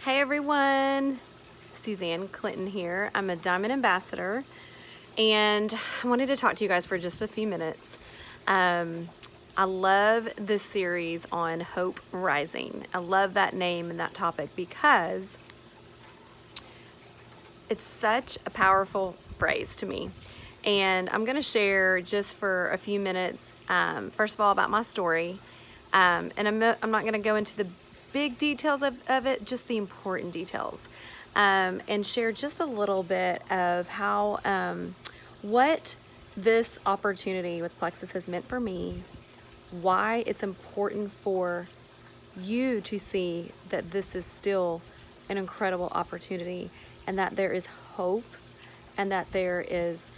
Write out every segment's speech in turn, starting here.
Hey everyone, Suzanne Clinton here. I'm a Diamond Ambassador and I wanted to talk to you guys for just a few minutes. I love this series on Hope Rising. I love that name and that topic because it's such a powerful phrase to me. And I'm going to share just for a few minutes, first of all, about my story. And I'm not going to go into the big details of it, just the important details. And share just a little bit of how, what this opportunity with Plexus has meant for me, why it's important for you to see that this is still an incredible opportunity and that there is hope and that there is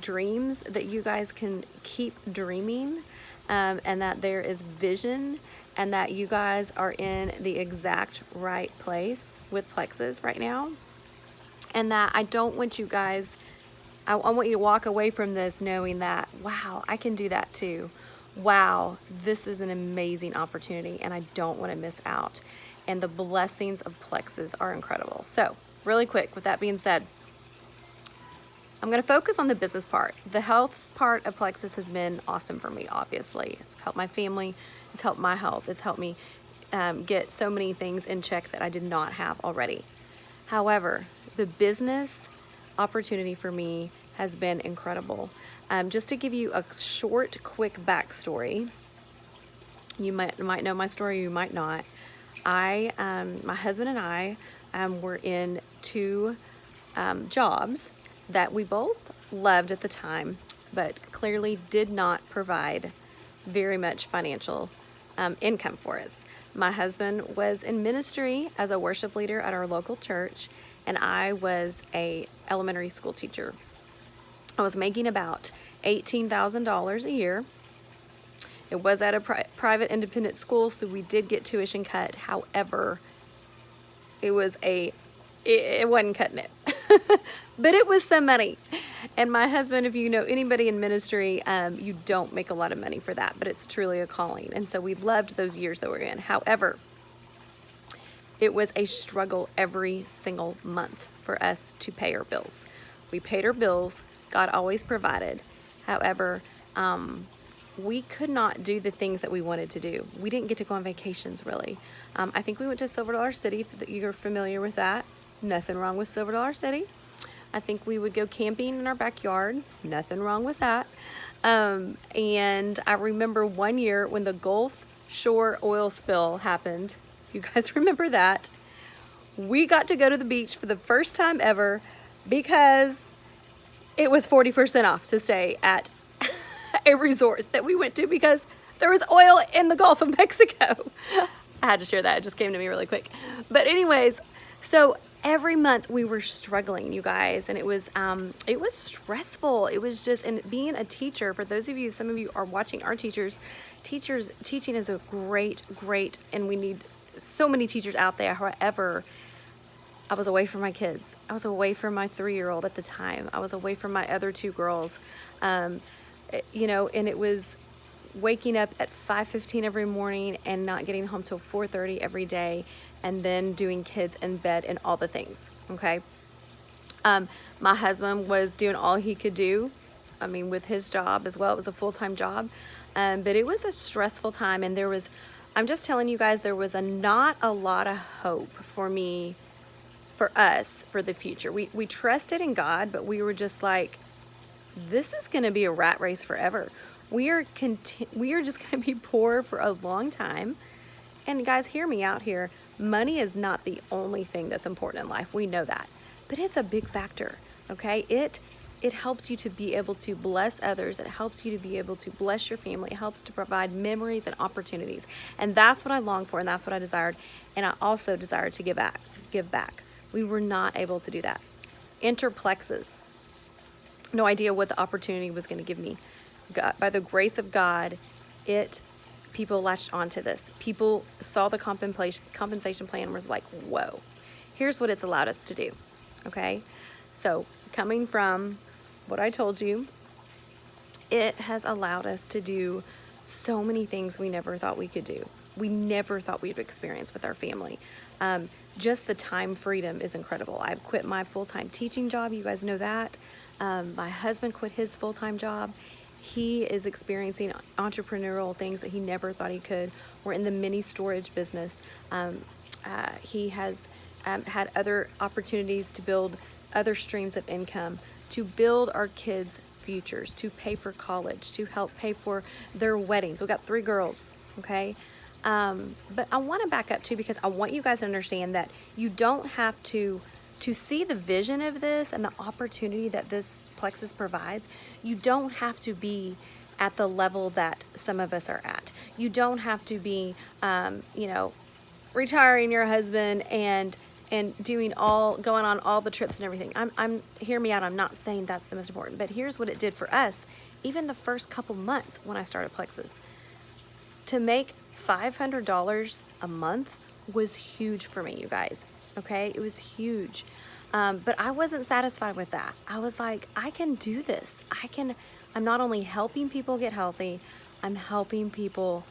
dreams that you guys can keep dreaming, and that there is vision and that you guys are in the exact right place with Plexus right now, and that I don't want you guys, I want you to walk away from this knowing that, wow, I can do that too. Wow, this is an amazing opportunity and I don't want to miss out. And the blessings of Plexus are incredible. So really quick, with that being said, I'm going to focus on the business part. The health part of Plexus has been awesome for me, obviously. It's helped my family. It's helped my health. It's helped me get so many things in check that I did not have already. However, the business opportunity for me has been incredible. Just to give you a short, quick backstory, you might know my story, you might not. My husband and I were in two jobs that we both loved at the time, but clearly did not provide very much financial income for us. My husband was in ministry as a worship leader at our local church, and I was a elementary school teacher. I was making about $18,000 a year. It was at a private independent school, so we did get tuition cut. However, it wasn't cutting it. But it was some money. And my husband, if you know anybody in ministry, you don't make a lot of money for that, but it's truly a calling. And so we loved those years that we're in. However, it was a struggle every single month for us to pay our bills. We paid our bills. God always provided. However, we could not do the things that we wanted to do. We didn't get to go on vacations, really. I think we went to Silver Dollar City, if you're familiar with that. Nothing wrong with Silver Dollar City. I think we would go camping in our backyard. Nothing wrong with that. And I remember one year when the Gulf Shore oil spill happened. You guys remember that? We got to go to the beach for the first time ever because it was 40% off to stay at a resort that we went to because there was oil in the Gulf of Mexico. I had to share that. It just came to me really quick. But anyways, so every month we were struggling, you guys, and it was stressful. It was just, and being a teacher, for those of you, some of you are watching our teachers, teaching is a great, and we need so many teachers out there. However, I was away from my kids. I was away from my 3-year-old at the time. I was away from my other 2 girls. And it was waking up at 5:15 every morning and not getting home till 4:30 every day, and then doing kids in bed and all the things, okay? My husband was doing all he could do, with his job as well. It was a full-time job, but it was a stressful time, and I'm just telling you guys, there was not a lot of hope for me, for us, for the future. We trusted in God, but we were just like, this is going to be a rat race forever. We are just going to be poor for a long time. And guys, hear me out here. Money is not the only thing that's important in life. We know that. But it's a big factor, okay? It helps you to be able to bless others. It helps you to be able to bless your family. It helps to provide memories and opportunities. And that's what I longed for, and that's what I desired. And I also desired to give back. We were not able to do that. Enter Plexus. No idea what the opportunity was going to give me. God, by the grace of God, people latched onto this. People saw the compensation plan and was like, whoa, here's what it's allowed us to do, okay? So coming from what I told you, it has allowed us to do so many things we never thought we could do. we never thought we'd experience with our family. Just the time freedom is incredible. I've quit my full-time teaching job. You guys know that. My husband quit his full-time job. He is experiencing entrepreneurial things that he never thought he could. We're in the mini storage business. He has had other opportunities to build other streams of income, to build our kids' futures, to pay for college, to help pay for their weddings. We've got 3 girls, okay? But I want to back up too, because I want you guys to understand that you don't have to see the vision of this and the opportunity that this Plexus provides. You don't have to be at the level that some of us are at. You don't have to be, retiring your husband and going on all the trips and everything. Hear me out. I'm not saying that's the most important, but here's what it did for us. Even the first couple months when I started Plexus, to make $500 a month was huge for me, you guys. Okay, it was huge. But I wasn't satisfied with that. I was like, I can do this. I'm not only helping people get healthy, I'm helping people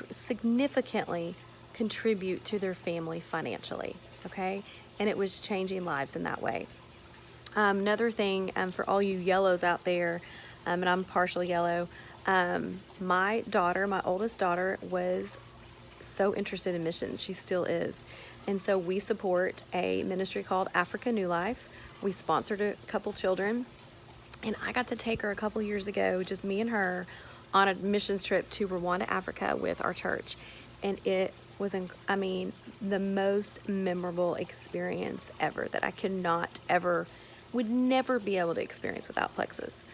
significantly contribute to their family financially, okay? And it was changing lives in that way. Another thing, for all you yellows out there, and I'm partial yellow, my oldest daughter, was so interested in missions. She still is. And so we support a ministry called Africa New Life. We sponsored a couple children, and I got to take her a couple years ago, just me and her, on a missions trip to Rwanda, Africa with our church. And it was, the most memorable experience ever that I would never be able to experience without Plexus.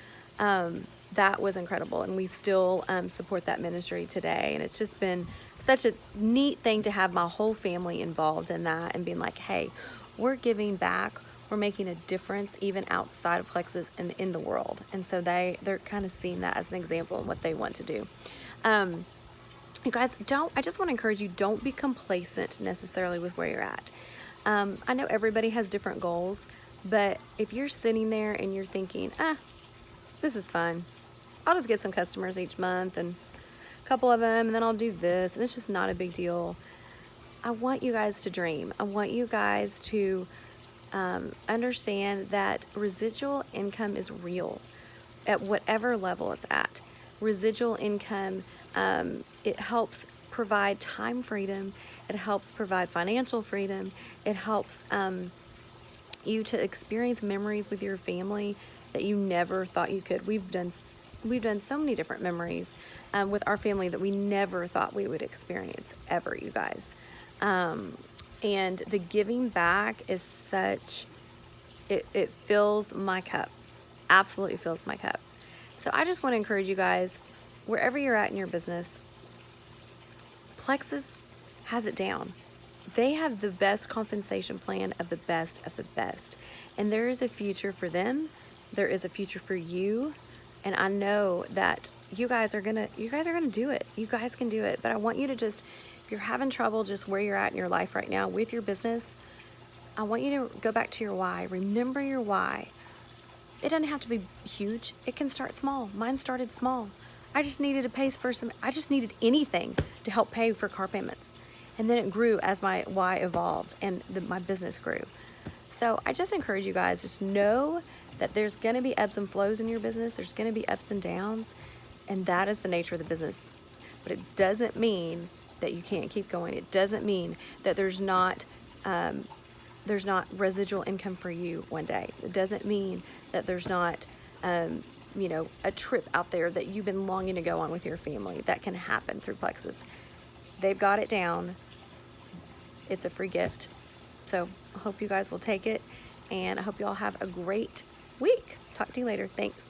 That was incredible, and we still support that ministry today. And it's just been such a neat thing to have my whole family involved in that and being like, hey, we're giving back, we're making a difference even outside of Plexus and in the world. And so they're kind of seeing that as an example of what they want to do. You guys, I just want to encourage you, don't be complacent necessarily with where you're at. I know everybody has different goals, but if you're sitting there and you're thinking, this is fine, I'll just get some customers each month and a couple of them, and then I'll do this, and it's just not a big deal. I want you guys to dream. I want you guys to understand that residual income is real at whatever level it's at. Residual income, it helps provide time freedom. It helps provide financial freedom. It helps you to experience memories with your family that you never thought you could. We've done so many different memories with our family that we never thought we would experience ever, you guys. And the giving back is it fills my cup, absolutely fills my cup. So I just want to encourage you guys, wherever you're at in your business, Plexus has it down. They have the best compensation plan of the best of the best. And there is a future for them. There is a future for you. And I know that you guys are gonna do it. You guys can do it. But I want you to just, if you're having trouble just where you're at in your life right now with your business, I want you to go back to your why. Remember your why. It doesn't have to be huge. It can start small. Mine started small. I just needed I just needed anything to help pay for car payments. And then it grew as my why evolved and my business grew. So I just encourage you guys, just know that there's gonna be ebbs and flows in your business. There's gonna be ups and downs, and that is the nature of the business. But it doesn't mean that you can't keep going. It doesn't mean that there's not residual income for you one day. It doesn't mean that there's not, a trip out there that you've been longing to go on with your family that can happen through Plexus. They've got it down. It's a free gift. So I hope you guys will take it, and I hope you all have a great week. Talk to you later. Thanks.